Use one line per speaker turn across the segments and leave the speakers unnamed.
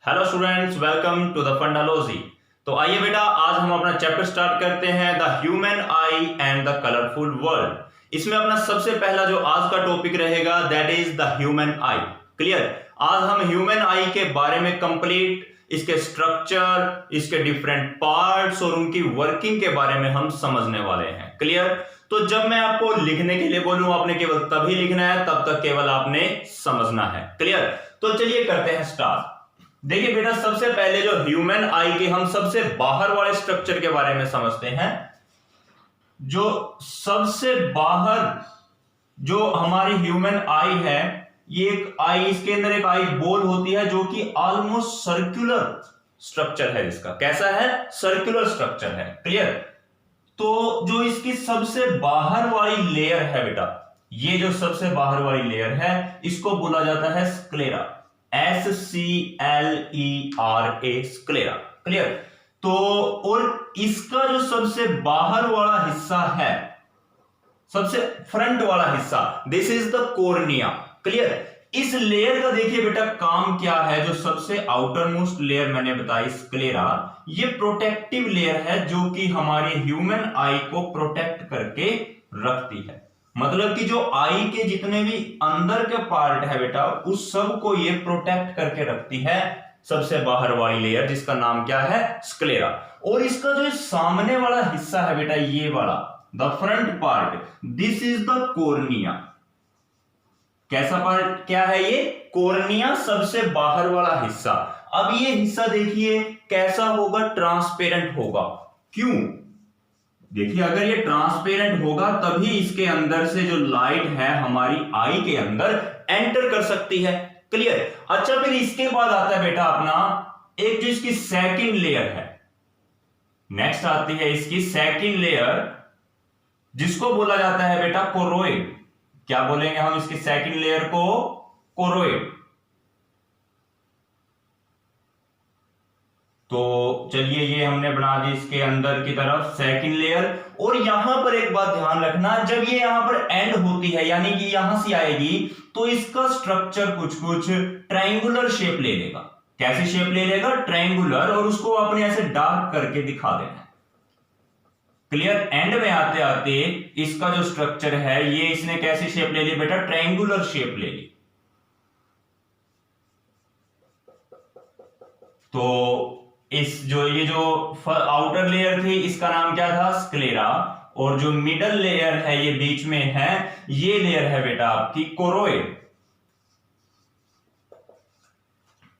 Hello students, welcome to the Fundalogy. तो आइए बेटा, आज हम अपना चैप्टर स्टार्ट करते हैं, the human I and the colourful world. इसमें अपना सबसे पहला जो आज का टॉपिक रहेगा that is the human I. Clear. आज हम ह्यूमन आई के बारे में कंप्लीट इसके स्ट्रक्चर, इसके डिफरेंट पार्ट्स और उनकी वर्किंग के बारे में हम समझने वाले हैं। क्लियर। तो जब मैं आपको लिखने के लिए बोलूं, आपने केवल तभी लिखना है, तब तक केवल आपने समझना है। क्लियर। तो चलिए करते हैं स्टार्ट। देखिए बेटा, सबसे पहले जो ह्यूमन आई के हम सबसे बाहर वाले स्ट्रक्चर के बारे में समझते हैं। जो सबसे बाहर जो हमारी ह्यूमन आई है, ये एक आई, इसके अंदर एक आई बॉल होती है जो कि ऑलमोस्ट सर्कुलर स्ट्रक्चर है। इसका कैसा है? सर्कुलर स्ट्रक्चर है। क्लियर। तो जो इसकी सबसे बाहर वाली लेयर है बेटा, ये जो सबसे बाहर वाली लेयर है, इसको बोला जाता है स्क्लेरा। SCLERA, sclera. क्लियर। तो और इसका जो सबसे बाहर वाला हिस्सा है, सबसे फ्रंट वाला हिस्सा, this is the cornea. Clear. इस लेयर का देखिए बेटा काम क्या है। जो सबसे आउटर मोस्ट लेयर मैंने बताई स्क्लेरा, ये प्रोटेक्टिव लेयर है जो कि हमारी ह्यूमन आई को प्रोटेक्ट करके रखती है। मतलब कि जो आई के जितने भी अंदर के पार्ट है बेटा, उस सब को ये प्रोटेक्ट करके रखती है, सबसे बाहर वाली लेयर, जिसका नाम क्या है? स्क्लेरा। और इसका जो सामने वाला हिस्सा है बेटा, ये वाला the front part, this is the cornea. कैसा पार्ट क्या है ये? कॉर्निया, सबसे बाहर वाला हिस्सा। अब ये हिस्सा देखिए कैसा होगा? ट्रांसपेरेंट होगा। क्यों? देखिए, अगर ये ट्रांसपेरेंट होगा तभी इसके अंदर से जो लाइट है हमारी आई के अंदर एंटर कर सकती है। क्लियर। अच्छा, फिर इसके बाद आता है बेटा अपना एक जो इसकी सेकंड लेयर है। नेक्स्ट आती है इसकी सेकंड लेयर, जिसको बोला जाता है बेटा कोरोइड। क्या बोलेंगे हम इसकी सेकंड लेयर को? कोरोइड। तो चलिए, ये हमने बना दी इसके अंदर की तरफ सेकंड लेयर। और यहां पर एक बात ध्यान रखना, जब ये यहां पर एंड होती है, यानी कि यहां से आएगी, तो इसका स्ट्रक्चर कुछ कुछ ट्रायंगुलर शेप ले लेगा। कैसी शेप ले लेगा? ट्रायंगुलर। और उसको आपने ऐसे डार्क करके दिखा देना। क्लियर। एंड में आते आते इसका जो स्ट्रक्चर है, ये इसने कैसी शेप ले ली बेटा? ट्रायंगुलर शेप ले ली। तो ये जो आउटर लेयर थी, इसका नाम क्या था? स्क्लेरा। और जो मिडल लेयर है, ये बीच में है, ये लेयर है बेटा आपकी कोरोइड।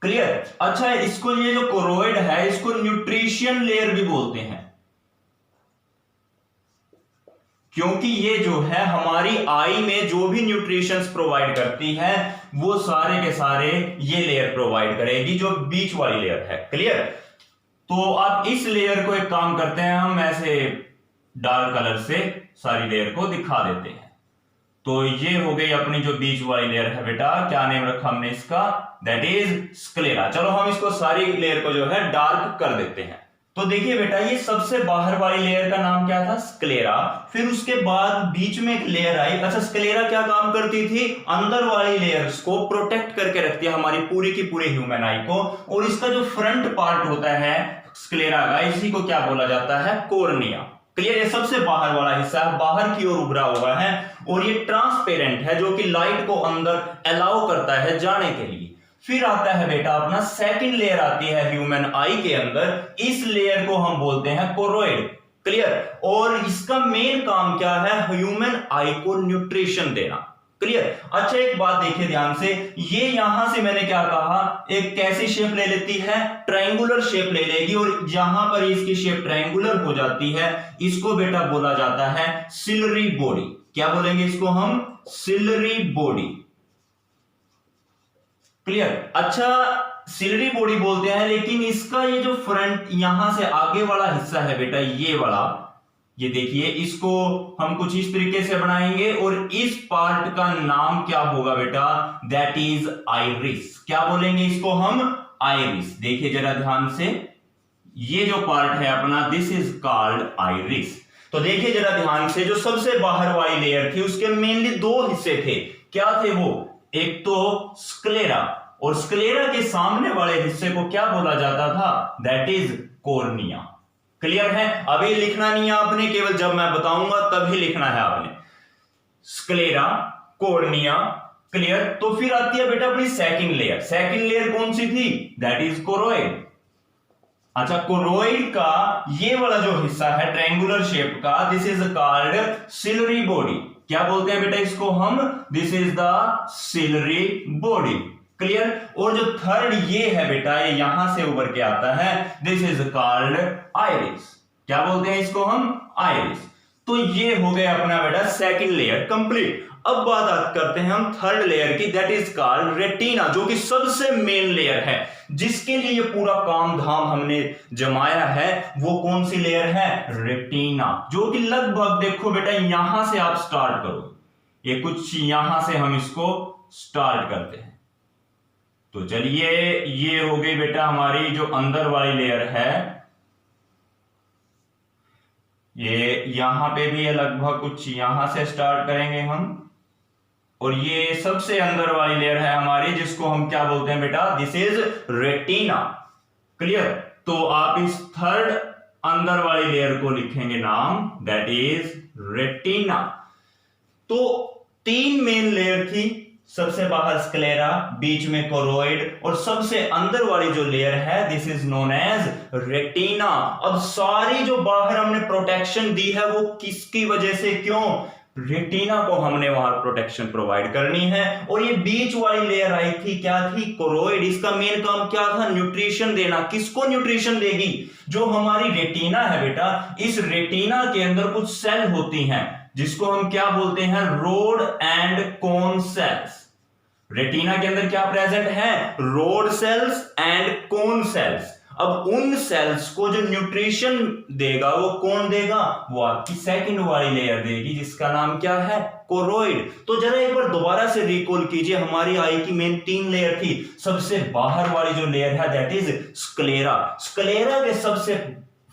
क्लियर। अच्छा, इसको ये जो कोरोइड है, इसको न्यूट्रिशन लेयर भी बोलते हैं, क्योंकि ये जो है हमारी आई में जो भी न्यूट्रिशंस प्रोवाइड करती है, वो सारे के सारे ये लेयर प्रोवाइड करेगी, जो बीच वाली लेयर है। क्लियर। तो अब इस लेयर को एक काम करते हैं, हम ऐसे डार्क कलर से सारी लेयर को दिखा देते हैं। तो ये हो गई अपनी जो बीच वाली लेयर है बेटा, क्या नेम रखा हमने इसका? That is sclera. चलो हम इसको सारी लेयर को जो है डार्क कर देते हैं। तो देखिए बेटा, ये सबसे बाहर वाली लेयर का नाम क्या था? स्क्लेरा। फिर उसके बाद बीच में एक लेयर आई। अच्छा, स्क्लेरा क्या काम करती थी? अंदर वाली लेयर्स को प्रोटेक्ट करके रखती है, हमारी पूरी की पूरी ह्यूमन आई को। और इसका जो फ्रंट पार्ट होता है स्क्लेरा का, इसी को क्या बोला जाता है? कॉर्निया। क्लियर। ये सबसे बाहर वाला हिस्सा है, बाहर की ओर उभरा हुआ है, और ये ट्रांसपेरेंट है, जो कि लाइट को अंदर अलाउ करता है जाने के लिए। फिर आता है बेटा अपना सेकंड लेयर आती है ह्यूमन आई के अंदर। इस लेयर को हम बोलते हैं कोरोइड। क्लियर। और इसका मेन काम क्या है? ह्यूमन आई को न्यूट्रिशन देना। क्लियर। अच्छा, एक बात देखिए ध्यान से, ये यहां से मैंने क्या कहा? एक कैसी शेप ले लेती है? ट्रायंगुलर शेप ले लेगी। और जहां पर इसकी शेप ट्रायंगुलर हो जाती है, इसको बेटा बोला जाता है सिलरी बॉडी। क्या बोलेंगे इसको हम? Ciliary body. क्लियर। अच्छा, सिलरी बॉडी बोलते हैं, लेकिन इसका ये जो फ्रंट यहां से आगे वाला हिस्सा है बेटा, ये वाला, ये देखिए, इसको हम कुछ इस तरीके से बनाएंगे। और इस पार्ट का नाम क्या होगा बेटा? That is iris. क्या बोलेंगे इसको हम? आइरिस। देखिए जरा ध्यान से, ये जो पार्ट है अपना, दिस इज कॉल्ड आइरिस। तो देखिए जरा ध्यान से, जो सबसे बाहर वाली लेयर थी, उसके मेनली दो हिस्से थे। क्या थे वो? एक तो स्क्लेरा और स्क्लेरा के सामने वाले हिस्से को क्या बोला जाता था, दैट इज कॉर्निया। क्लियर है? अभी लिखना नहीं है आपने, केवल जब मैं बताऊंगा तभी लिखना है आपने। Sclera, cornea, clear. तो फिर आती है बेटा अपनी सेकंड लेयर। सेकंड लेयर कौन सी थी, दैट इज कोरोइड। अच्छा, कोरोइड का ये वाला जो हिस्सा है ट्रायंगुलर शेप का, this is called ciliary body. क्या बोलते हैं बेटा इसको हम, this is the ciliary body. Clear. और जो थर्ड ये है बेटा, ये यहां से उभर के आता है, दिस इज कॉल्ड आइरिस। क्या बोलते हैं इसको हम, आइरिस। तो ये हो गया अपना बेटा सेकंड लेयर कंप्लीट। अब बात करते हैं हम थर्ड लेयर की, दैट इज कॉल्ड रेटिना, जो कि सबसे मेन लेयर है, जिसके लिए ये पूरा काम धाम हमने जमाया है। वो कौन सी लेयर है, रेटिना, जो कि लगभग देखो बेटा यहां से आप स्टार्ट करो, ये कुछ यहां से हम इसको स्टार्ट करते हैं। तो चलिए, ये हो गई बेटा हमारी जो अंदर वाली लेयर है, ये यहां पे भी है, लगभग कुछ यहां से स्टार्ट करेंगे हम। और ये सबसे अंदर वाली लेयर है हमारी, जिसको हम क्या बोलते हैं बेटा, दिस इज रेटिना। क्लियर। तो आप इस थर्ड अंदर वाली लेयर को लिखेंगे नाम, दैट इज रेटिना। तो तीन मेन लेयर थी, सबसे बाहर स्क्लेरा, बीच में कोरोइड, और सबसे अंदर वाली जो लेयर है, this is known as retina. अब सारी जो बाहर हमने प्रोटेक्शन दी है वो किसकी वजह से, क्यों, रेटिना को हमने वहां प्रोटेक्शन प्रोवाइड करनी है। और ये बीच वाली लेयर आई थी, क्या थी, कोरोइड। इसका मेन काम क्या था, न्यूट्रिशन देना। किसको न्यूट्रिशन देगी, जो हमारी रेटिना है बेटा, इस रेटिना के अंदर कुछ सेल होती हैं, जिसको हम क्या बोलते हैं, rod and cone cells. Retina के अंदर क्या प्रेजेंट है, rod cells and cone cells. अब उन सेल्स को जो न्यूट्रिशन देगा वो कौन देगा, वो आपकी सेकंड वाली लेयर देगी, जिसका नाम क्या है, कोरोइड। तो जरा एक बार दोबारा से रिकॉल कीजिए, हमारी आई की मेन तीन लेयर थी। सबसे बाहर वाली जो लेयर है, दैट इज स्क्लेरा। स्क्लेरा के सबसे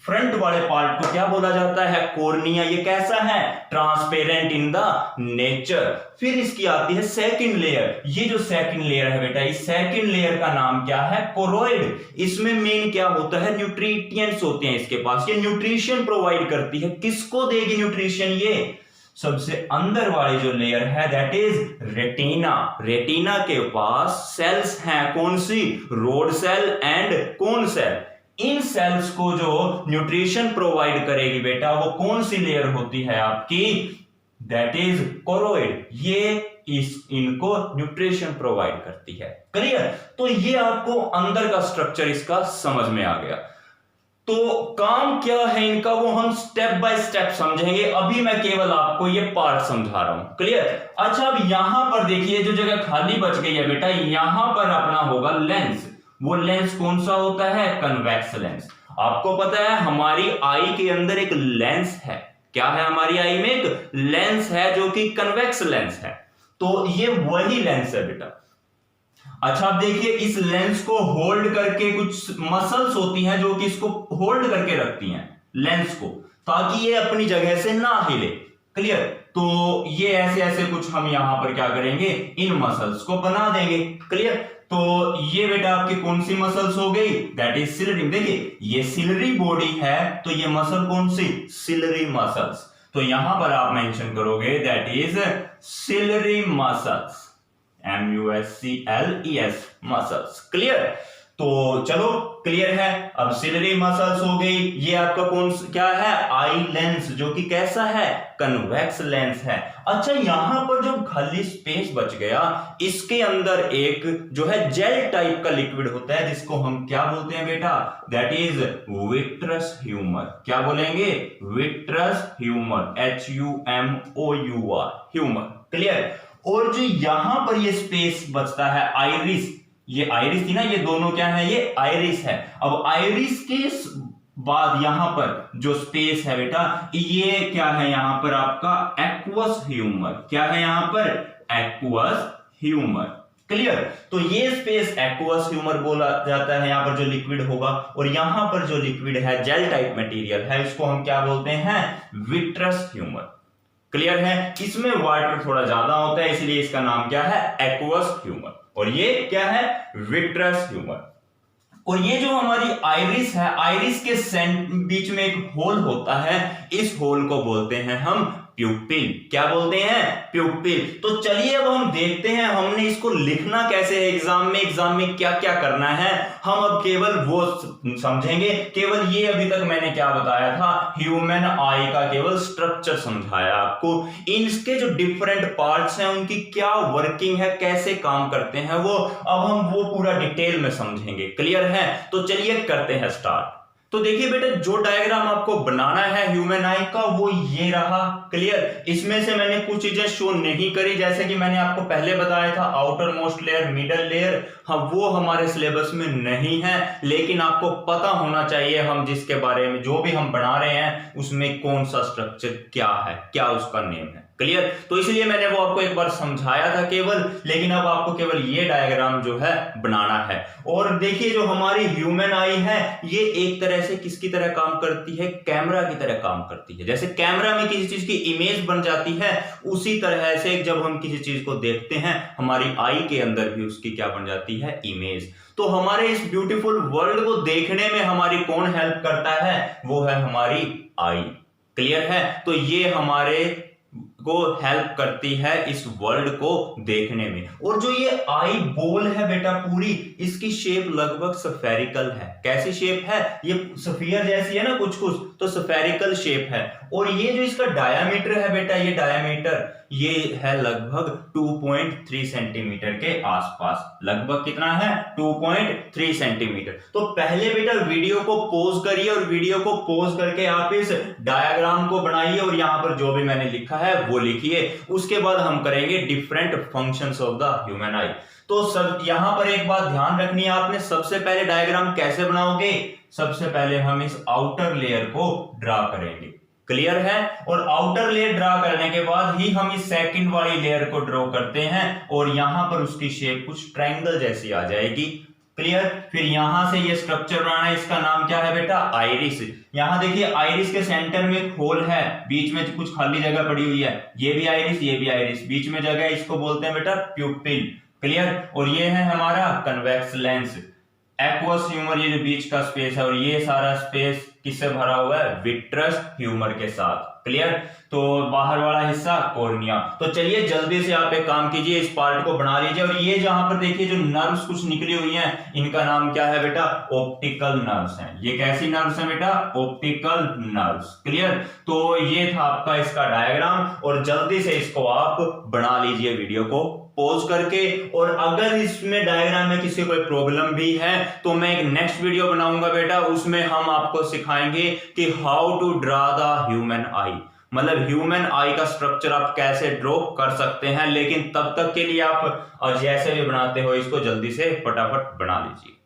फ्रंट वाले पार्ट को क्या बोला जाता है, कॉर्निया। ये कैसा है, ट्रांसपेरेंट इन द नेचर। फिर इसकी आती है सेकंड लेयर। ये जो सेकंड लेयर है बेटा, इस सेकंड लेयर का नाम क्या है, कोरोइड। इसमें मेन क्या होता है, न्यूट्रिएंट्स होते हैं इसके पास, ये न्यूट्रिशन प्रोवाइड करती है। किसको देगी न्यूट्रिशन, ये सबसे अंदर वाली जो लेयर है, दैट इज रेटिना। रेटिना के पास सेल्स हैं, कौन सी, rod cell and cone cell. इन सेल्स को जो न्यूट्रिशन प्रोवाइड करेगी बेटा, वो कौन सी लेयर होती है आपकी, दैट इज कोरोइड। ये इनको न्यूट्रिशन प्रोवाइड करती है। क्लियर। तो ये आपको अंदर का स्ट्रक्चर इसका समझ में आ गया। तो काम क्या है इनका, वो हम स्टेप बाय स्टेप समझेंगे। अभी मैं केवल आपको ये पार्ट समझा रहा हूं। क्लियर। अच्छा, अब यहां पर देखिए, जो जगह खाली बच गई है बेटा, यहां पर अपना होगा लेंस। वो लेंस कौन सा होता है, कन्वेक्स लेंस। आपको पता है हमारी आई के अंदर एक लेंस है। क्या है, हमारी आई में एक लेंस है, जो कि कन्वेक्स लेंस है। तो ये वही लेंस है बेटा। अच्छा, आप देखिए, इस लेंस को होल्ड करके कुछ मसल्स होती हैं, जो कि इसको होल्ड करके रखती हैं लेंस को, ताकि ये अपनी जगह से ना हिले। क्लियर। तो ये ऐसे ऐसे कुछ हम यहां पर क्या करेंगे, इन मसल्स को बना देंगे। क्लियर। तो ये बेटा आपकी कौन सी मसल्स हो गई, दैट इज सिलरी। देखिए, ये सिलरी बॉडी है, तो ये मसल कौन सी, सिलरी मसल्स। तो यहां पर आप मेंशन करोगे, that is ciliary muscles, MUSCLES muscles. Clear. तो चलो, क्लियर है। अब सिलरी मसल्स हो गई। ये आपका कौन क्या है, आई लेंस, जो कि कैसा है, कन्वेक्स लेंस है। अच्छा, यहां पर जो खाली स्पेस बच गया, इसके अंदर एक जो है जेल टाइप का लिक्विड होता है, जिसको हम क्या बोलते हैं बेटा, दैट इज विट्रस ह्यूमर। क्या बोलेंगे, vitreous humour, HUMOUR, humour. Clear. और जो यहां पर ये स्पेस बचता है, आइरिस, ये आइरिस थी ना, ये दोनों क्या है, ये आइरिस है। अब आइरिस के बाद यहां पर जो स्पेस है बेटा, ये क्या है, यहां पर आपका एक्वस ह्यूमर। क्या है यहां पर, एक्वस ह्यूमर। क्लियर। तो ये स्पेस एक्वस ह्यूमर बोला जाता है, यहां पर जो लिक्विड होगा। और यहां पर जो लिक्विड है, जेल टाइप मटेरियल है, इसको हम क्या बोलते हैं, विट्रस ह्यूमर। क्लियर है। इसमें वाटर थोड़ा ज्यादा होता है, इसलिए इसका नाम क्या है, एक्वस ह्यूमर। और ये क्या है, विट्रस ह्यूमर। और ये जो हमारी आइरिस है, आइरिस के बीच में एक होल होता है, इस होल को बोलते हैं हम प्यूपिल। क्या बोलते हैं, प्यूपिल। तो चलिए अब हम देखते हैं हमने इसको लिखना कैसे है एग्जाम में क्या क्या करना है, हम अब केवल वो समझेंगे। केवल ये अभी तक मैंने क्या बताया था, ह्यूमन आई का केवल स्ट्रक्चर समझाया आपको, इनके जो डिफरेंट पार्ट्स हैं उनकी क्या वर्किंग है, कैसे काम करते हैं वो, अब हम वो पूरा डिटेल में समझेंगे। क्लियर है? तो चलिए करते हैं स्टार्ट। तो देखिए बेटा, जो डायग्राम आपको बनाना है ह्यूमन आई का वो ये रहा। क्लियर? इसमें से मैंने कुछ चीजें शो नहीं करी, जैसे कि मैंने आपको पहले बताया था outer most layer, middle layer, हाँ वो हमारे सिलेबस में नहीं है, लेकिन आपको पता होना चाहिए हम जिसके बारे में जो भी हम बना रहे हैं उसमें कौन सा स्ट्रक्चर क्या है, क्या उसका नेम है। क्लियर? तो इसलिए मैंने वो आपको एक बार समझाया था केवल, लेकिन अब आपको केवल ये डायग्राम जो है बनाना है। और देखिए जो हमारी ह्यूमन आई है ये एक तरह से किसकी तरह काम करती है, कैमरा की तरह काम करती है। जैसे कैमरा में किसी चीज की इमेज बन जाती है, उसी तरह से जब हम किसी चीज को देखते हैं हमारी आई के अंदर भी उसकी क्या बन जाती है, इमेज। तो हमारे इस ब्यूटीफुल वर्ल्ड को देखने में हमारी कौन हेल्प करता है, वो है हमारी आई। क्लियर है? तो ये हमारे को हेल्प करती है इस वर्ल्ड को देखने में। और जो ये आई बॉल है बेटा पूरी, इसकी शेप लगभग स्फेरिकल है। कैसी शेप है, ये स्फीयर जैसी है ना कुछ कुछ, तो स्फेरिकल शेप है। और ये जो इसका डायामीटर है बेटा, ये डायामीटर ये है लगभग 2.3 सेंटीमीटर के आसपास। लगभग कितना है, 2.3 सेंटीमीटर। तो पहले बेटा वीडियो को पॉज करिए और वीडियो को पॉज करके आप इस डायग्राम को बनाइए और यहां पर जो भी मैंने लिखा है वो लिखिए। उसके बाद हम करेंगे different functions of the human आई। तो सब यहां पर एक बात ध्यान रखनी है आपने, सबसे पहले डायग्राम कैसे बनाओगे, सबसे पहले हम इस आउटर लेयर को ड्रा करेंगे। क्लियर है? और आउटर लेयर ड्रा करने के बाद ही हम इस सेकंड वाली लेयर को ड्रॉ करते हैं और यहां पर उसकी शेप कुछ ट्रायंगल जैसी आ जाएगी। क्लियर? फिर यहां से ये स्ट्रक्चर बनाना है, इसका नाम क्या है बेटा, आइरिस। यहां देखिए आइरिस के सेंटर में एक होल है, बीच में कुछ खाली जगह पड़ी हुई है, ये भी आइरिस ये भी आइरिस, बीच में जगह, इसको बोलते हैं बेटा प्यूपिल। क्लियर? और ये है हमारा कन्वेक्स लेंस। एक्वस ह्यूमर, ये जो बीच का स्पेस है, और ये सारा स्पेस किससे भरा हुआ है, विट्रस ह्यूमर के साथ। क्लियर? तो बाहर वाला हिस्सा कॉर्निया। तो चलिए जल्दी से आप एक काम कीजिए, इस पार्ट को बना लीजिए। और ये जहां पर देखिए जो नर्व्स कुछ निकली हुई हैं, इनका नाम क्या है बेटा, ऑप्टिकल नर्व्स हैं। ये कैसी नर्व्स हैं बेटा, ऑप्टिकल नर्व्स। क्लियर? तो ये था आपका इसका डायग्राम, और जल्दी से इसको आप बना लीजिए वीडियो को पॉज करके। और अगर इसमें डायग्राम में किसी कोई प्रॉब्लम भी है तो मैं एक नेक्स्ट वीडियो बनाऊंगा बेटा, उसमें हम आपको सिखाएंगे कि how to draw the human eye, मतलब ह्यूमन आई का स्ट्रक्चर आप कैसे ड्रॉ कर सकते हैं। लेकिन तब तक के लिए आप जैसे भी बनाते हो इसको जल्दी से फटाफट बना लीजिए।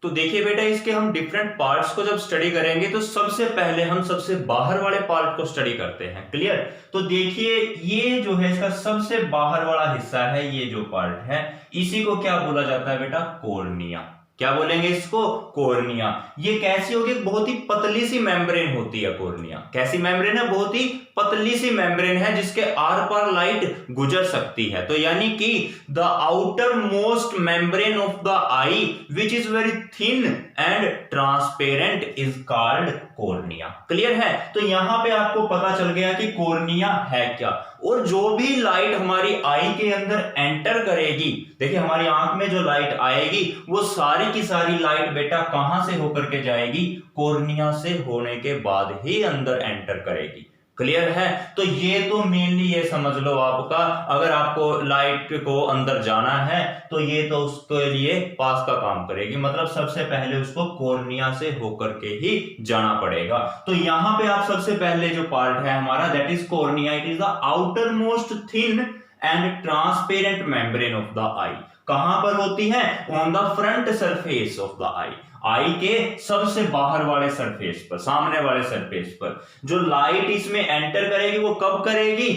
तो देखिए बेटा, इसके हम डिफरेंट पार्ट्स को जब स्टडी करेंगे तो सबसे पहले हम सबसे बाहर वाले पार्ट को स्टडी करते हैं। क्लियर? तो देखिए ये जो है इसका सबसे बाहर वाला हिस्सा है, ये जो पार्ट है इसी को क्या बोला जाता है बेटा, कॉर्निया। क्या बोलेंगे इसको, कॉर्निया। ये कैसी होगी, बहुत ही पतली सी मेम्ब्रेन होती है कॉर्निया। कैसी मेम्ब्रेन है, बहुत ही पतली सी मेम्ब्रेन है जिसके आर पार लाइट गुजर सकती है। तो यानी कि the outer most membrane of the I which is very thin and transparent is called cornea. Clear है? तो यहां पे आपको पता चल गया कि कॉर्निया है क्या। और जो भी लाइट हमारी आई के अंदर एंटर करेगी, देखिए हमारी आंख में जो लाइट आएगी वो सारी की सारी लाइट बेटा कहां से होकर के जाएगी, कॉर्निया से होने के बाद ही अंदर एंटर करेगी। क्लियर है? तो ये तो मेनली ये समझ लो आपका, अगर आपको लाइट को अंदर जाना है तो ये तो उसके लिए पास का काम करेगी, मतलब सबसे पहले उसको कॉर्निया से होकर के ही जाना पड़ेगा। तो यहां पे आप सबसे पहले जो पार्ट है हमारा, that is cornea. It is the outermost thin and transparent membrane of the eye. कहां पर होती है, on the front surface of the eye, eye के सबसे बाहर वाले सरफेस पर, सामने वाले सरफेस पर। जो लाइट इसमें एंटर करेगी वो कब करेगी,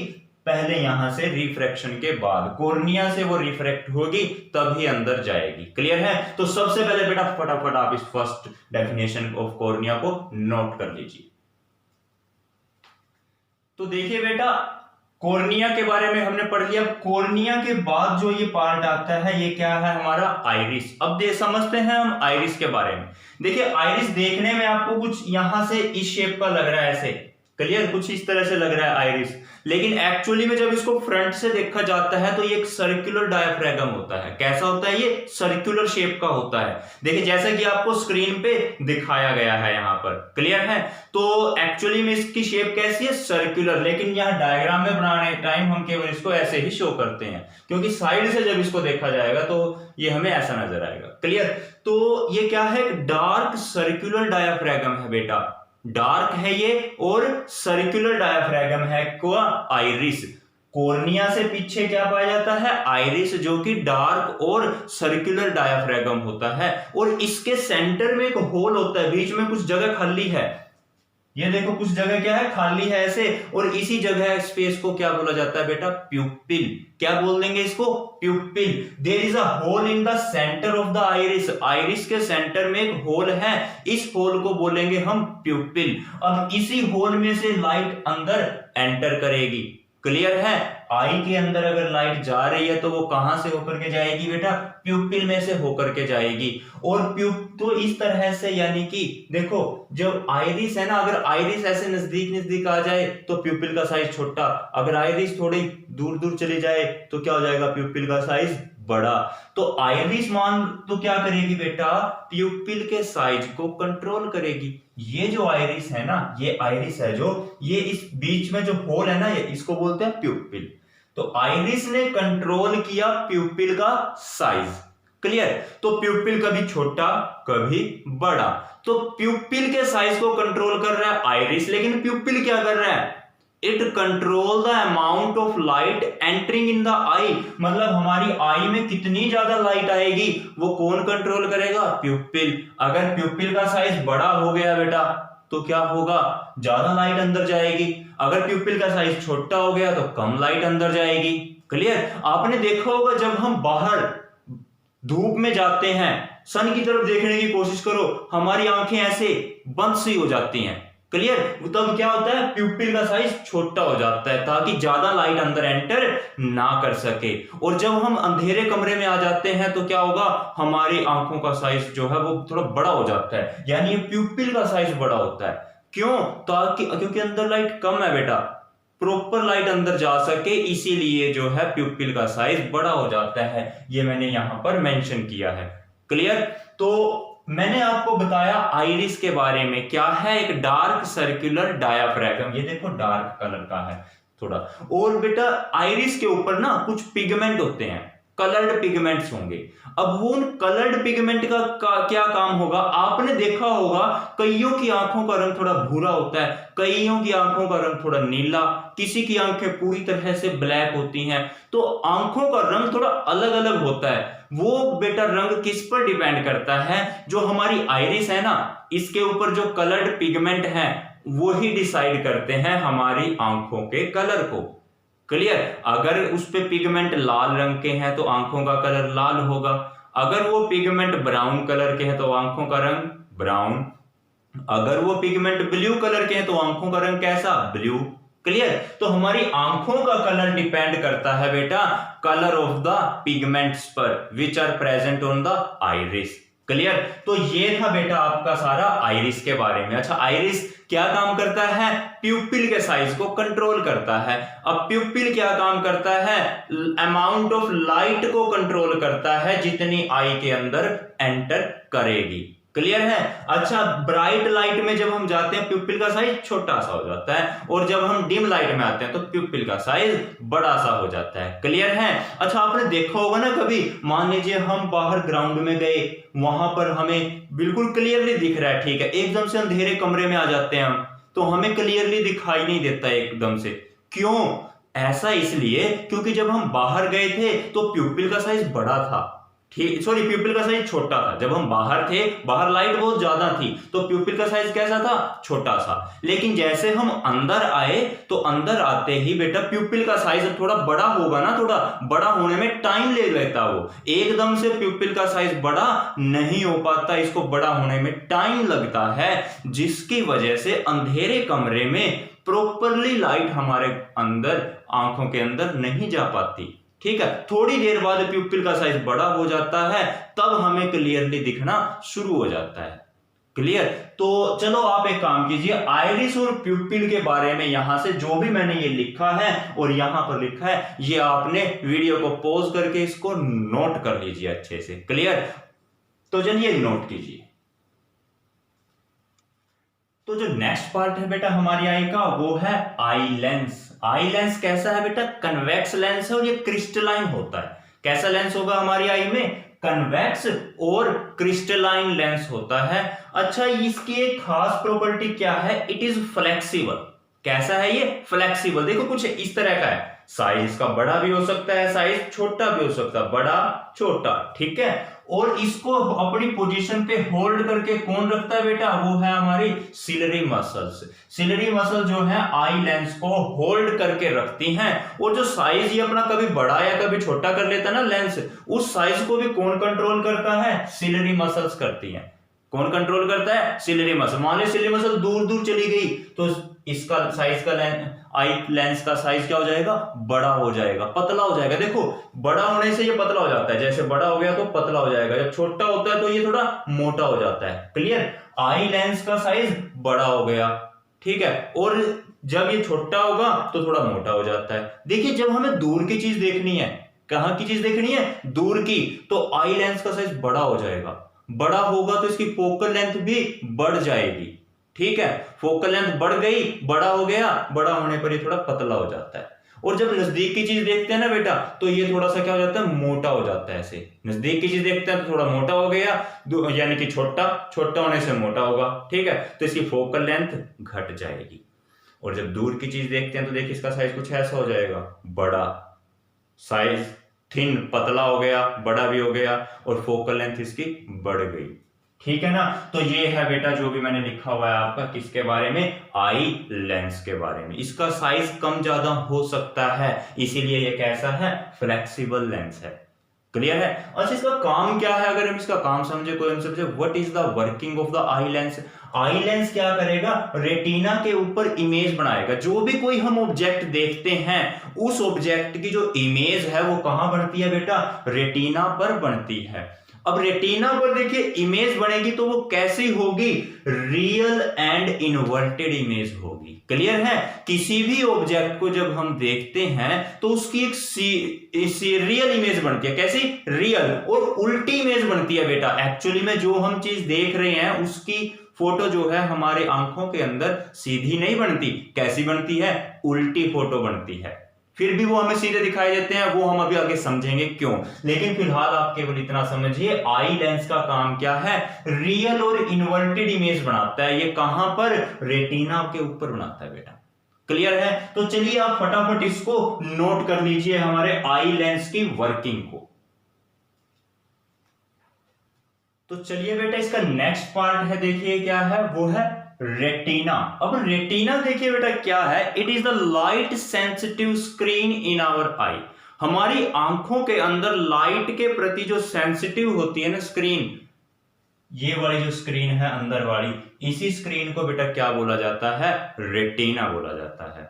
पहले यहां से रिफ्रैक्शन के बाद, कॉर्निया से वो रिफ्रैक्ट होगी तभी अंदर जाएगी। क्लियर है? तो सबसे पहले बेटा फटाफट आप इस फर्स्ट डेफिनेशन ऑफ कॉर्निया को नोट कर लीजिए। तो देखिए बेटा, कॉर्निया के बारे में हमने पढ़ लिया। कॉर्निया के बाद जो ये पार्ट आता है ये क्या है हमारा आइरिस। अब समझते हैं हम आइरिस के बारे में। देखिए आइरिस देखने में आपको कुछ यहां से इस शेप का लग रहा है, ऐसे क्लियर, कुछ इस तरह से लग रहा है आइरिस, लेकिन एक्चुअली में जब इसको फ्रंट से देखा जाता है तो ये एक सर्कुलर डायफ्रागम होता है। कैसा होता है ये? सर्कुलर शेप का होता है। देखिए जैसा कि आपको स्क्रीन पे दिखाया गया है यहाँ पर, क्लियर है। तो एक्चुअली में इसकी शेप कैसी है? सर्कुलर, लेकिन यहाँ डायग्राम में बनाने टाइम हम केवल इसको ऐसे ही शो करते हैं, क्योंकि साइड से जब इसको देखा जाएगा तो ये हमें ऐसा नजर आएगा, क्लियर। तो ये क्या है? डार्क सर्कुलर डायफ्रागम है बेटा, डार्क है ये और सर्कुलर डायफ्रागम है क्या? आइरिस। कॉर्निया से पीछे क्या पाया जाता है? आइरिस, जो कि डार्क और सर्कुलर डायफ्रागम होता है। और इसके सेंटर में एक होल होता है, बीच में कुछ जगह खाली है। ये देखो कुछ जगह क्या है? खाली है ऐसे, और इसी जगह स्पेस को क्या बोला जाता है बेटा? प्यूपिल। क्या बोल देंगे इसको? Pupil. There is a hole in the centre of the iris. Iris के सेंटर में एक होल है, इस होल को बोलेंगे हम प्यूपिल। अब इसी होल में से लाइट अंदर एंटर करेगी, क्लियर है। आई के अंदर अगर लाइट जा रही है तो वो कहां से होकर के जाएगी बेटा? प्यूपिल में से होकर के जाएगी। और तो इस तरह से, यानी कि देखो जब आइरिस है ना, अगर आइरिस ऐसे नजदीक नजदीक आ जाए तो प्यूपिल का साइज छोटा, अगर आइरिस थोड़ी दूर दूर चली जाए तो क्या हो जाएगा? प्यूपिल का साइज बड़ा। तो आइरिस मान तो क्या करेगी बेटा? प्यूपिल के साइज को कंट्रोल करेगी। ये जो आइरिस है ना, ये आइरिस है जो, ये इस बीच में जो होल है ना, ये इसको बोलते हैं प्यूपिल। तो आइरिस ने कंट्रोल किया प्यूपिल का साइज, क्लियर। तो प्यूपिल कभी छोटा कभी बड़ा, तो प्यूपिल के साइज को कंट्रोल कर रहा है आइरिस, लेकिन प्यूपिल क्या कर रहा है? It control the amount of light entering in the eye. मतलब हमारी आई में कितनी ज्यादा लाइट आएगी वो कौन कंट्रोल करेगा? प्यूपिल। अगर प्यूपिल का साइज बड़ा हो गया बेटा तो क्या होगा? ज्यादा लाइट अंदर जाएगी। अगर प्यूपिल का साइज छोटा हो गया तो कम लाइट अंदर जाएगी, क्लियर। आपने देखा होगा जब हम बाहर धूप में जाते हैं, सन की तरफ देखने की कोशिश करो, हमारी आंखें ऐसे बंद सी हो जाती हैं, क्लियर। तब क्या होता है? प्यूपिल का साइज छोटा हो जाता है ताकि ज्यादा लाइट अंदर एंटर ना कर सके। और जब हम अंधेरे कमरे में आ जाते हैं तो क्या होगा? हमारी आंखों का साइज जो है वो थोड़ा बड़ा हो जाता है, यानी प्यूपिल का साइज बड़ा होता है। क्यों? ताकि क्योंकि अंदर लाइट कम है बेटा, प्रॉपर लाइट अंदर जा सके, इसीलिए जो है प्यूपिल का साइज बड़ा हो जाता है। ये मैंने यहां पर मेंशन किया है, क्लियर। तो मैंने आपको बताया आइरिस के बारे में, क्या है? एक डार्क सर्कुलर डायाफ्रागम। ये देखो डार्क कलर का है थोड़ा। और बेटा आइरिस के ऊपर ना कुछ पिगमेंट होते हैं, कलर्ड पिगमेंट्स होंगे। अब वो उन कलर्ड पिगमेंट का क्या काम होगा? आपने देखा होगा कईयों की आंखों का रंग थोड़ा भूरा होता है, कईयों की आंखों का रंग थोड़ा नीला, किसी की आंखें पूरी तरह से ब्लैक होती हैं। तो आंखों का रंग थोड़ा अलग अलग होता है। वो बेटा रंग किस पर डिपेंड करता है? जो हमारी आइरिस है ना, इसके ऊपर जो कलर्ड पिगमेंट है वो ही डिसाइड करते हैं हमारी आंखों के कलर को, क्लियर। अगर उस पे पिगमेंट लाल रंग के हैं तो आंखों का कलर लाल होगा, अगर वो पिगमेंट ब्राउन कलर के हैं तो आंखों का रंग ब्राउन, अगर वो पिगमेंट ब्लू कलर के हैं तो आंखों का रंग कैसा? Blue, clear. तो हमारी आंखों का कलर डिपेंड करता है बेटा कलर ऑफ द पिगमेंट्स पर which are present on the iris, clear. तो ये था बेटा आपका सारा आइरिस के बारे में। अच्छा, आइरिस क्या काम करता है? प्यूपिल के साइज को कंट्रोल करता है। अब प्यूपिल क्या काम करता है? अमाउंट ऑफ लाइट को कंट्रोल करता है जितनी आई के अंदर एंटर करेगी, क्लियर है। अच्छा, ब्राइट लाइट में जब हम जाते हैं प्यूपिल का साइज छोटा सा हो जाता है, और जब हम डिम लाइट में आते हैं तो प्यूपिल का साइज बड़ा सा हो जाता है, क्लियर है। अच्छा, आपने देखा होगा ना कभी, मान लीजिए हम बाहर ग्राउंड में गए, वहां पर हमें बिल्कुल क्लियरली दिख रहा है, ठीक है, एकदम से अंधेरे कमरे में आ जाते हैं हम, तो हमें क्लियरली दिखाई नहीं देता एकदम से। क्यों? ऐसा इसलिए क्योंकि जब हम बाहर गए थे तो प्यूपिल का साइज बड़ा था, ठीक, सॉरी, प्यूपिल का साइज छोटा था। जब हम बाहर थे, बाहर लाइट बहुत ज्यादा थी, तो प्यूपिल का साइज कैसा था? छोटा सा। लेकिन जैसे हम अंदर आए तो अंदर आते ही बेटा प्यूपिल का साइज थोड़ा बड़ा होगा ना, थोड़ा बड़ा होने में टाइम ले लेता, वो एकदम से प्यूपिल का साइज बड़ा नहीं हो पाता, इसको बड़ा होने में टाइम लगता है, जिसकी वजह से अंधेरे कमरे में प्रॉपरली लाइट हमारे अंदर आंखों के अंदर नहीं जा पाती। ठीक है, थोड़ी देर बाद प्यूपिल का साइज बड़ा हो जाता है, तब हमें क्लियरली दिखना शुरू हो जाता है। क्लियर? तो चलो आप एक काम कीजिए, आइरिस और प्यूपिल के बारे में यहां से जो भी मैंने ये लिखा है और यहां पर लिखा है, ये आपने वीडियो को पॉज करके इसको नोट कर लीजिए अच्छे से। क्लियर? तो चलिए नोट कीजिए। तो जो नेक्स्ट पार्ट है बेटा हमारी आई का, वो है आई लेंस। आई लेंस कैसा है बेटा? कन्वेक्स लेंस है और ये क्रिस्टलाइन होता है। कैसा लेंस होगा हमारी आई में? कन्वेक्स और क्रिस्टलाइन लेंस होता है। अच्छा, इसकी एक खास प्रॉपर्टी क्या है? It is flexible. कैसा है ये? फ्लेक्सिबल। देखो कुछ इस तरह का है, साइज इसका बड़ा भी हो सकता है, साइज छोटा भी हो सकता है, बड़ा छोटा। ठीक है, और इसको अपनी पोजीशन पे होल्ड करके कौन रखता है बेटा? वो है हमारी सिलरी मसल्स। सिलरी मसल जो है आई लेंस को होल्ड करके रखती हैं, और जो साइज ये अपना कभी बड़ा या कभी छोटा कर लेता है ना लेंस, उस साइज को भी कौन कंट्रोल करता है? सिलरी मसल्स करती हैं। कौन कंट्रोल करता है? Ciliary muscle. मान लो सिलरी मसल दूर दूर चली गई तो इसका साइज का आई लेंस का साइज क्या हो जाएगा? बड़ा हो जाएगा, पतला हो जाएगा। देखो बड़ा होने से ये पतला हो जाता है, जैसे बड़ा हो गया तो पतला हो जाएगा, जब छोटा होता है तो ये थोड़ा मोटा हो जाता है। क्लियर? आई लेंस का साइज बड़ा हो गया, ठीक है, और जब ये छोटा होगा तो थोड़ा मोटा हो जाता है। देखिए जब हमें दूर की चीज देखनी है, कहां की चीज देखनी है? दूर की, तो आई लेंस का साइज बड़ा हो जाएगा। बड़ा होगा तो इसकी फोकल लेंथ भी बढ़ जाएगी। ठीक है, फोकल लेंथ बढ़ गई, बड़ा हो गया, बड़ा होने पर ये थोड़ा पतला हो जाता है। और जब नजदीक की चीज देखते हैं ना बेटा, तो ये थोड़ा सा क्या हो जाता है? मोटा हो जाता है। ऐसे नजदीक की चीज देखते हैं तो थोड़ा मोटा हो गया, यानी कि छोटा होने से मोटा होगा। ठीक है, तो इसकी फोकल लेंथ घट जाएगी। और जब दूर की चीज देखते हैं तो देखिए इसका साइज कुछ ऐसा हो जाएगा, बड़ा, साइज थिन, पतला हो गया, बड़ा भी हो गया, और फोकल लेंथ इसकी बढ़ गई। ठीक है ना? तो ये है बेटा जो भी मैंने लिखा हुआ है आपका, किसके बारे में? आई लेंस के बारे में। इसका साइज कम ज्यादा हो सकता है, इसीलिए ये कैसा है? फ्लेक्सिबल लेंस है। क्लियर है? अच्छा, इसका काम क्या है? अगर हम इसका काम समझे, कोई हम समझे, what is the working of the eye lens. Eye lens क्या करेगा? रेटिना के ऊपर इमेज बनाएगा। जो भी कोई हम ऑब्जेक्ट देखते हैं, उस ऑब्जेक्ट की जो इमेज है वो कहां बनती है बेटा? रेटिना पर बनती है। अब रेटिना पर देखिए इमेज बनेगी तो वो कैसी होगी? रियल एंड इन्वर्टेड इमेज होगी। क्लियर है? किसी भी ऑब्जेक्ट को जब हम देखते हैं तो उसकी एक रियल इमेज बनती है। कैसी? रियल, और उल्टी इमेज बनती है बेटा। एक्चुअली में जो हम चीज देख रहे हैं उसकी फोटो जो है हमारे आंखों के अंदर सीधी नहीं बनती। कैसी बनती है? उल्टी फोटो बनती है। फिर भी वो हमें सीधे दिखाई देते हैं, वो हम अभी आगे समझेंगे क्यों। लेकिन फिलहाल आप केवल इतना समझिए, आई लेंस का काम क्या है? रियल और इन्वर्टेड इमेज बनाता है। ये कहां पर? रेटिना के ऊपर बनाता है बेटा। क्लियर है? तो चलिए आप फटाफट इसको नोट कर लीजिए, हमारे आई लेंस की वर्किंग को। तो चलिए बेटा इसका नेक्स्ट पार्ट है, देखिए क्या है? वो है रेटिना। अब रेटिना देखिए बेटा क्या है? It is the light sensitive screen in our eye. हमारी आंखों के अंदर लाइट के प्रति जो सेंसिटिव होती है ना स्क्रीन, ये वाली जो स्क्रीन है अंदर वाली, इसी स्क्रीन को बेटा क्या बोला जाता है? रेटिना बोला जाता है।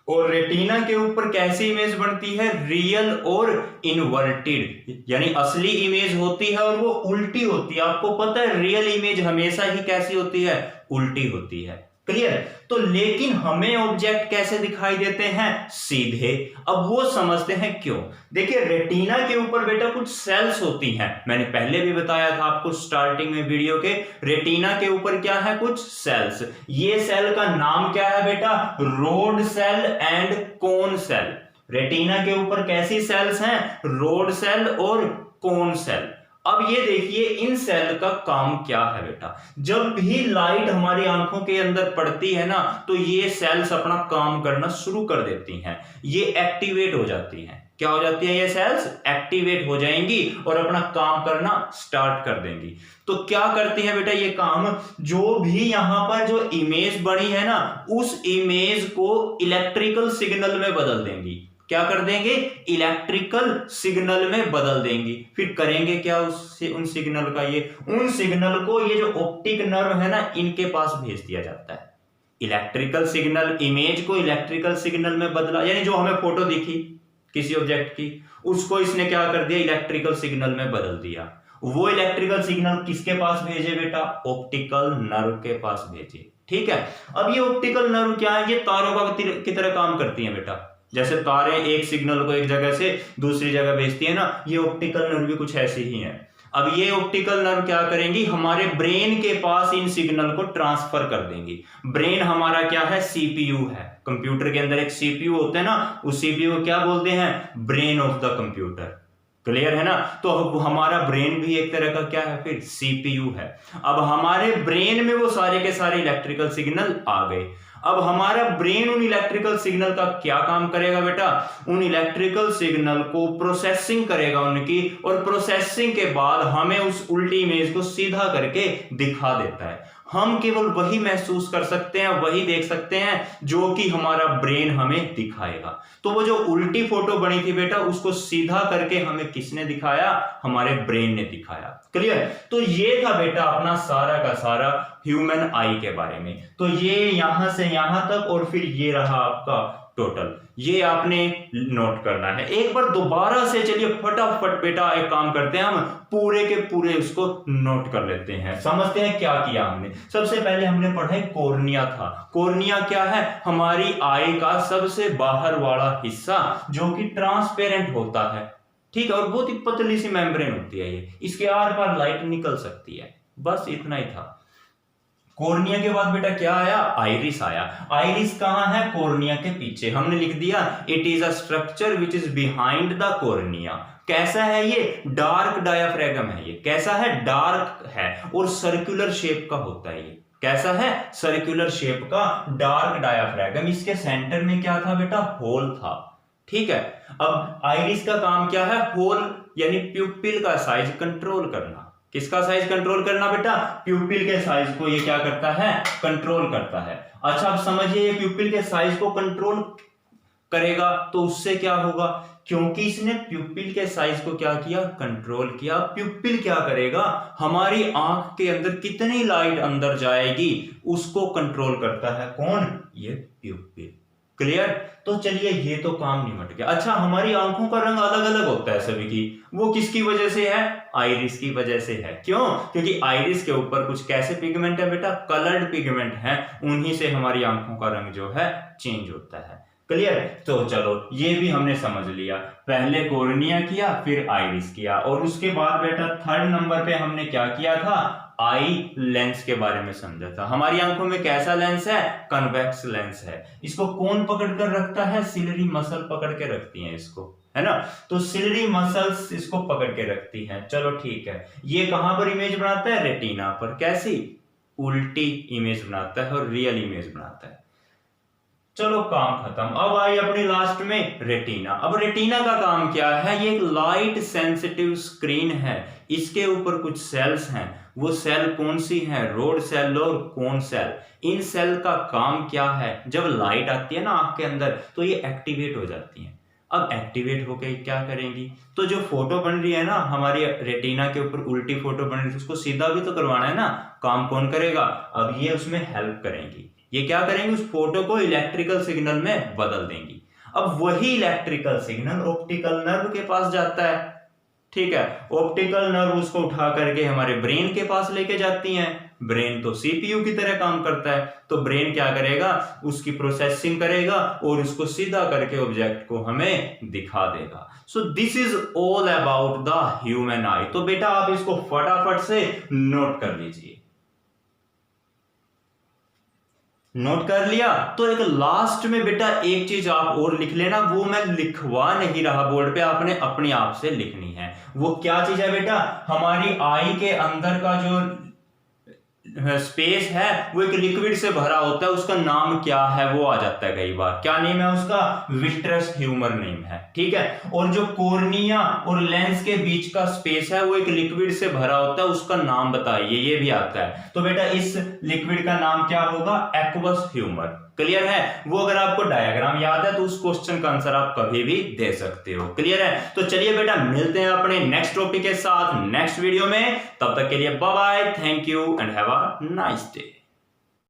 और रेटिना के ऊपर कैसी इमेज बनती है? रियल और इन्वर्टेड, यानी असली इमेज होती है और वो उल्टी होती है। आपको पता है रियल इमेज हमेशा ही कैसी होती है? उल्टी होती है। क्लियर? तो लेकिन हमें ऑब्जेक्ट कैसे दिखाई देते हैं? सीधे। अब वो समझते हैं क्यों। देखिए रेटिना के ऊपर बेटा कुछ सेल्स होती हैं, मैंने पहले भी बताया था आपको स्टार्टिंग में वीडियो के। रेटिना के ऊपर क्या है? कुछ सेल्स। ये सेल का नाम क्या है बेटा? Rod cell and cone cell. Retina के ऊपर कैसी सेल्स हैं? रोड सेल और कोन सेल। अब ये देखिए इन सेल का काम क्या है बेटा? जब भी लाइट हमारी आंखों के अंदर पड़ती है ना, तो ये सेल्स अपना काम करना शुरू कर देती हैं। ये एक्टिवेट हो जाती हैं। क्या हो जाती है? ये सेल्स एक्टिवेट हो जाएंगी और अपना काम करना स्टार्ट कर देंगी। तो क्या करती है बेटा ये काम? जो भी यहां पर जो इमेज बनी है ना, उस इमेज को इलेक्ट्रिकल सिग्नल में बदल देंगी। क्या कर देंगे? इलेक्ट्रिकल सिग्नल में बदल देंगी। फिर करेंगे क्या उससे? उन सिग्नल का उन सिग्नल को ये जो ऑप्टिक नर्व है ना, इनके पास भेज दिया जाता है। इलेक्ट्रिकल सिग्नल, इमेज को इलेक्ट्रिकल सिग्नल में बदला, यानी जो हमें फोटो दिखी किसी ऑब्जेक्ट की, उसको इसने क्या कर दिया, इलेक्ट्रिकल सिग्नल में बदल दिया। वो इलेक्ट्रिकल सिग्नल किसके पास भेजे बेटा, ऑप्टिकल नर्व के पास भेजे। ठीक है, अब ये ऑप्टिकल नर्व क्या है, ये तारों का की तरह काम करती है बेटा। जैसे तारें एक सिग्नल को एक जगह से दूसरी जगह भेजती है ना, ये ऑप्टिकल नर्व भी कुछ ऐसे ही है। अब ये ऑप्टिकल नर्व क्या करेंगी, हमारे ब्रेन के पास इन सिग्नल को ट्रांसफर कर देंगी। ब्रेन हमारा क्या है, सीपीयू है। कंप्यूटर के अंदर एक सीपीयू होता है ना, उस सीपीयू को क्या बोलते हैं, brain of the computer. Clear है ना। तो हमारा ब्रेन भी एक तरह का क्या है, फिर सीपीयू है। अब हमारे ब्रेन में वो सारे के सारे इलेक्ट्रिकल सिग्नल आ गए। अब हमारा ब्रेन उन इलेक्ट्रिकल सिग्नल का क्या काम करेगा बेटा, उन इलेक्ट्रिकल सिग्नल को प्रोसेसिंग करेगा उनकी, और प्रोसेसिंग के बाद हमें उस उल्टी इमेज को सीधा करके दिखा देता है। हम केवल वही महसूस कर सकते हैं, वही देख सकते हैं जो कि हमारा ब्रेन हमें दिखाएगा। तो वो जो उल्टी फोटो बनी थी बेटा, उसको सीधा करके हमें किसने दिखाया, हमारे ब्रेन ने दिखाया। क्लियर। तो ये था बेटा अपना सारा का सारा ह्यूमन आई के बारे में। तो ये यहां से यहां तक, और फिर ये रहा आपका टोटल, ये आपने नोट करना है। एक बार दोबारा से चलिए फटाफट बेटा एक काम करते हैं, हम पूरे के पूरे उसको नोट कर लेते हैं, समझते हैं क्या किया हमने। सबसे पहले हमने पढ़ा है कॉर्निया था। कॉर्निया क्या है, हमारी आई का सबसे बाहर वाला हिस्सा जो कि ट्रांसपेरेंट होता है। ठीक है, और बहुत ही पतली सी मेम्ब्रेन होती है ये, इसके आर पार लाइट निकल सकती है। बस इतना ही था। कॉर्निया के बाद बेटा क्या आया, आइरिस आया। आइरिस कहां है, कॉर्निया के पीछे। हमने लिख दिया it is a structure which is behind the cornea. कैसा है ये, डार्क डायाफ्रागम है ये। कैसा है, डार्क है और सर्कुलर शेप का होता है ये। कैसा है, सर्कुलर शेप का डार्क डायाफ्रागम। इसके सेंटर में क्या था बेटा, होल था। ठीक है, अब आइरिस का काम क्या है, होल यानी प्यूपिल का साइज कंट्रोल करना। किसका साइज कंट्रोल करना बेटा, प्यूपिल के साइज को ये क्या करता है, कंट्रोल करता है। अच्छा अब समझिए, ये प्यूपिल के साइज को कंट्रोल करेगा तो उससे क्या होगा, क्योंकि इसने प्यूपिल के साइज को क्या किया, कंट्रोल किया। प्यूपिल क्या करेगा, हमारी आंख के अंदर कितनी लाइट अंदर जाएगी उसको कंट्रोल करता है। कौन, ये प्यूपिल। क्लियर। तो चलिए ये तो काम निपट गया। अच्छा हमारी आंखों का रंग अलग अलग होता है सभी की, वो किसकी वजह से है, आइरिस की वजह से है। क्यों, क्योंकि आइरिस के ऊपर कुछ कैसे पिगमेंट है बेटा, कलर्ड पिगमेंट है, उन्हीं से हमारी आंखों का रंग जो है चेंज होता है। क्लियर। तो चलो ये भी हमने समझ लिया, पहले कॉर्निया किया फिर आइरिस किया, और उसके बाद बेटा थर्ड नंबर पे हमने क्या किया था, आई लेंस के बारे में समझा था। हमारी आंखों में कैसा लेंस है, कन्वेक्स लेंस है। इसको कौन पकड़ कर रखता है, सिलरी मसल पकड़ के रखती है इसको, है ना। तो सिलरी मसल्स इसको पकड़ के रखती हैं। चलो ठीक है, ये कहां पर इमेज बनाता है, रेटिना पर। कैसी, उल्टी इमेज बनाता है और रियल इमेज बनाता है। चलो काम खत्म। अब आई अपनी लास्ट में रेटिना। अब रेटिना का काम क्या है, ये एक लाइट सेंसिटिव स्क्रीन है, इसके ऊपर कुछ सेल्स हैं। वो सेल कौन सी हैं, रोड सेल और कोन सेल। इन सेल का काम क्या है, जब लाइट आती है ना आंख के अंदर तो ये एक्टिवेट हो जाती हैं। अब एक्टिवेट होकर क्या करेंगी, तो जो फोटो बन रही है ना हमारी रेटिना के ऊपर, उल्टी फोटो बन रही है, उसको सीधा भी तो करवाना है ना, काम कौन करेगा, अब ये उसमें हेल्प करेंगी। ये क्या करेंगे, उस फोटो को इलेक्ट्रिकल सिग्नल में बदल देंगी। अब वही इलेक्ट्रिकल सिग्नल ऑप्टिकल नर्व के पास जाता है। ठीक है, ऑप्टिकल नर्व उसको उठा करके हमारे ब्रेन के पास लेके जाती हैं। ब्रेन तो सीपीयू की तरह काम करता है, तो ब्रेन क्या करेगा, उसकी प्रोसेसिंग करेगा और उसको सीधा करके ऑब्जेक्ट को हमें दिखा देगा। So this is all about the human आई। तो बेटा आप इसको फटाफट से नोट कर लीजिए। नोट कर लिया। तो एक लास्ट में बेटा एक चीज आप और लिख लेना, वो मैं लिखवा नहीं रहा बोर्ड पे, आपने अपने आप से लिखनी है। वो क्या चीज है बेटा, हमारी आई के अंदर का जो स्पेस है वो एक लिक्विड से भरा होता है, उसका नाम क्या है वो आ जाता है कई बार। क्या नेम है उसका, विट्रस ह्यूमर नेम है। ठीक है, और जो कॉर्निया और लेंस के बीच का स्पेस है वो एक लिक्विड से भरा होता है, उसका नाम बताइए, ये भी आता है। तो बेटा इस लिक्विड का नाम क्या होगा, एक्वस ह्यूमर। क्लियर है। वो अगर आपको डायग्राम याद है तो उस क्वेश्चन का आंसर आप कभी भी दे सकते हो। क्लियर है। तो चलिए बेटा मिलते हैं अपने नेक्स्ट टॉपिक के साथ नेक्स्ट वीडियो में। तब तक के लिए bye bye, thank you and have a nice day.